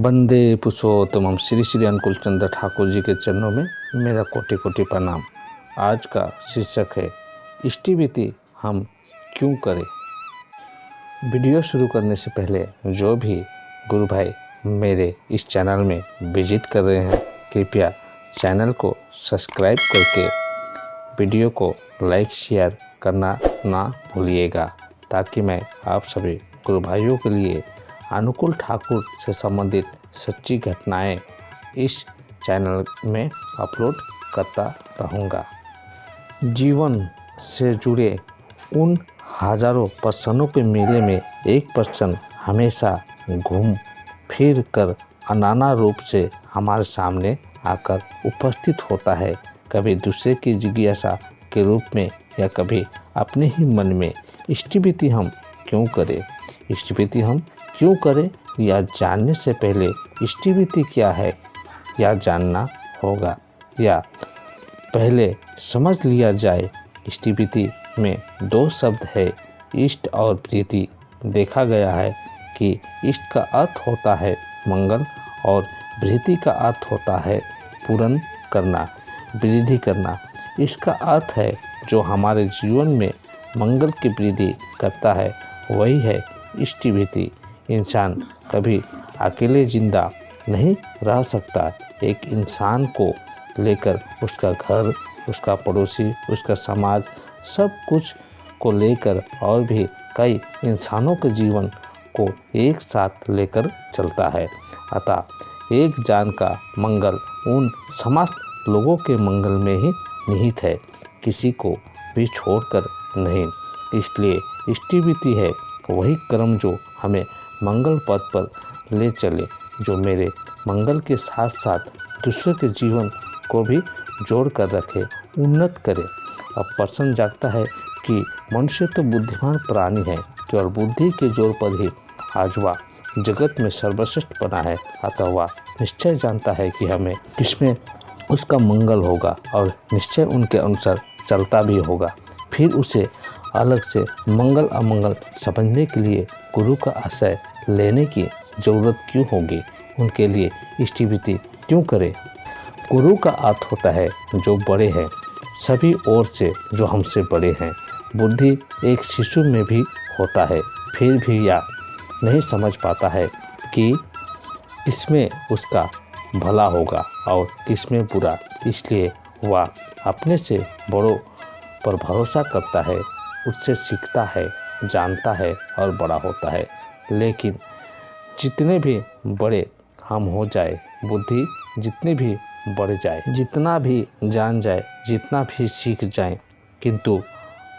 वंदे पुरुषोत्तम श्री श्री अनुकूल चंद्र ठाकुर जी के चरणों में मेरा कोटि कोटि प्रणाम। आज का शीर्षक है इष्टिविति हम क्यों करें। वीडियो शुरू करने से पहले जो भी गुरु भाई मेरे इस चैनल में विजिट कर रहे हैं, कृपया चैनल को सब्सक्राइब करके वीडियो को लाइक शेयर करना ना भूलिएगा, ताकि मैं आप सभी गुरु भाइयों के लिए अनुकूल ठाकुर से संबंधित सच्ची घटनाएं इस चैनल में अपलोड करता रहूँगा। जीवन से जुड़े उन हजारों प्रश्नों के मेले में एक प्रश्न हमेशा घूम फिर कर अनाना रूप से हमारे सामने आकर उपस्थित होता है, कभी दूसरे की जिज्ञासा के रूप में या कभी अपने ही मन में। इष्टिविति हम क्यों करें। इष्टिविति हम क्यों करें या जानने से पहले इष्टिविति क्या है या जानना होगा, या पहले समझ लिया जाए। इष्टिविति में दो शब्द है, इष्ट और प्रीति। देखा गया है कि इष्ट का अर्थ होता है मंगल और प्रीति का अर्थ होता है पूर्ण करना, वृद्धि करना। इसका अर्थ है जो हमारे जीवन में मंगल की वृद्धि करता है, वही है इष्टिविति। इंसान कभी अकेले जिंदा नहीं रह सकता। एक इंसान को लेकर उसका घर, उसका पड़ोसी, उसका समाज, सब कुछ को लेकर और भी कई इंसानों के जीवन को एक साथ लेकर चलता है। अतः एक जान का मंगल उन समस्त लोगों के मंगल में ही निहित है, किसी को भी छोड़कर नहीं। इसलिए इष्टिविति है वही कर्म जो हमें मंगल पथ पर ले चले, जो मेरे मंगल के साथ साथ दूसरे के जीवन को भी जोड़ कर रखे, उन्नत करे। अब प्रश्न जागता है कि मनुष्य तो बुद्धिमान प्राणी है, केवल बुद्धि के जोर पर ही आज वह जगत में सर्वश्रेष्ठ बना है। अतः वह निश्चय जानता है कि हमें किसमें उसका मंगल होगा और निश्चय उनके अनुसार चलता भी होगा। फिर उसे अलग से मंगल अमंगल समझने के लिए गुरु का आश्रय लेने की जरूरत क्यों होगी, उनके लिए इष्टिविति क्यों करें। गुरु का अर्थ होता है जो बड़े हैं, सभी ओर से जो हमसे बड़े हैं। बुद्धि एक शिशु में भी होता है, फिर भी यह नहीं समझ पाता है कि किसमें उसका भला होगा और किसमें बुरा। इसलिए वह अपने से बड़ों पर भरोसा करता है, उससे सीखता है, जानता है और बड़ा होता है। लेकिन जितने भी बड़े हम हो जाए, बुद्धि जितनी भी बढ़ जाए, जितना भी जान जाए, जितना भी सीख जाए, किंतु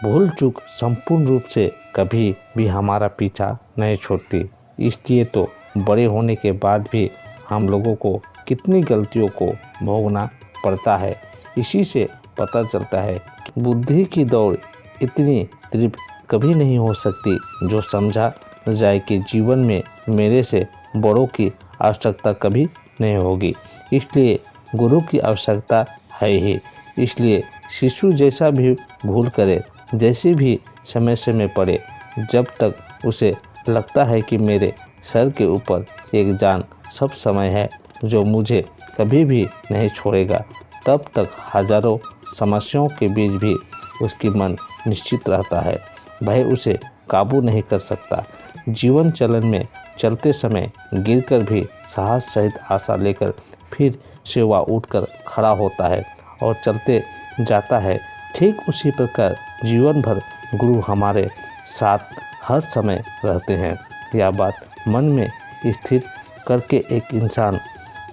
भूल चूक संपूर्ण रूप से कभी भी हमारा पीछा नहीं छोड़ती। इसलिए तो बड़े होने के बाद भी हम लोगों को कितनी गलतियों को भोगना पड़ता है। इसी से पता चलता है कि बुद्धि की दौड़ इतनी तीव्र कभी नहीं हो सकती जो समझा जाए कि जीवन में मेरे से बड़ों की आवश्यकता कभी नहीं होगी। इसलिए गुरु की आवश्यकता है ही। इसलिए शिशु जैसा भी भूल करे, जैसी भी समस्या में पड़े, जब तक उसे लगता है कि मेरे सर के ऊपर एक जान सब समय है जो मुझे कभी भी नहीं छोड़ेगा, तब तक हजारों समस्याओं के बीच भी उसकी मन निश्चित रहता है। भय उसे काबू नहीं कर सकता। जीवन चलन में चलते समय गिरकर भी साहस सहित आशा लेकर फिर से वह उठकर खड़ा होता है और चलते जाता है। ठीक उसी प्रकार जीवन भर गुरु हमारे साथ हर समय रहते हैं। यह बात मन में स्थिर करके एक इंसान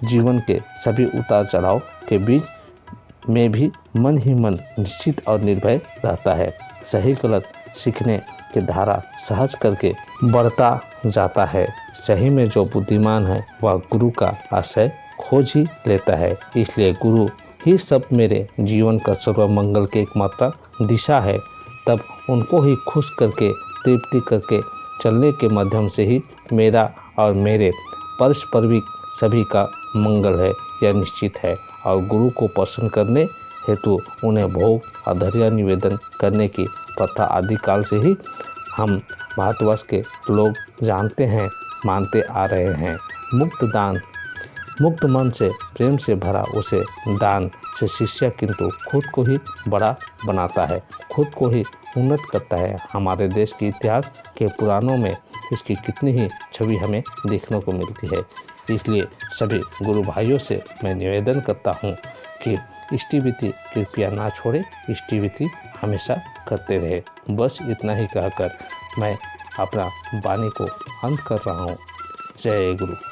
जीवन के सभी उतार चढ़ाव के बीच में भी मन ही मन निश्चित और निर्भय रहता है। सही गलत सीखने की धारा सहज करके बढ़ता जाता है। सही में जो बुद्धिमान है वह गुरु का आश्रय खोज ही लेता है। इसलिए गुरु ही सब मेरे जीवन का सर्वमंगल के एकमात्र दिशा है। तब उनको ही खुश करके तृप्ति करके चलने के माध्यम से ही मेरा और मेरे परस्पर भी सभी का मंगल है, यह निश्चित है। और गुरु को प्रसन्न करने हेतु उन्हें भोग आधर्य निवेदन करने की प्रथा आदिकाल से ही हम भारतवर्ष के लोग जानते हैं, मानते आ रहे हैं। मुक्त दान, मुक्त मन से प्रेम से भरा उसे दान से शिष्य किंतु खुद को ही बड़ा बनाता है, खुद को ही उन्नत करता है। हमारे देश के इतिहास के पुराणों में इसकी कितनी ही छवि हमें देखने को मिलती है। इसलिए सभी गुरु भाइयों से मैं निवेदन करता हूँ कि इष्टिवृत्ति कृपया ना छोड़े, इष्टिवृत्ति हमेशा करते रहे। बस इतना ही कहकर मैं अपना वाणी को अंत कर रहा हूँ। जय गुरु।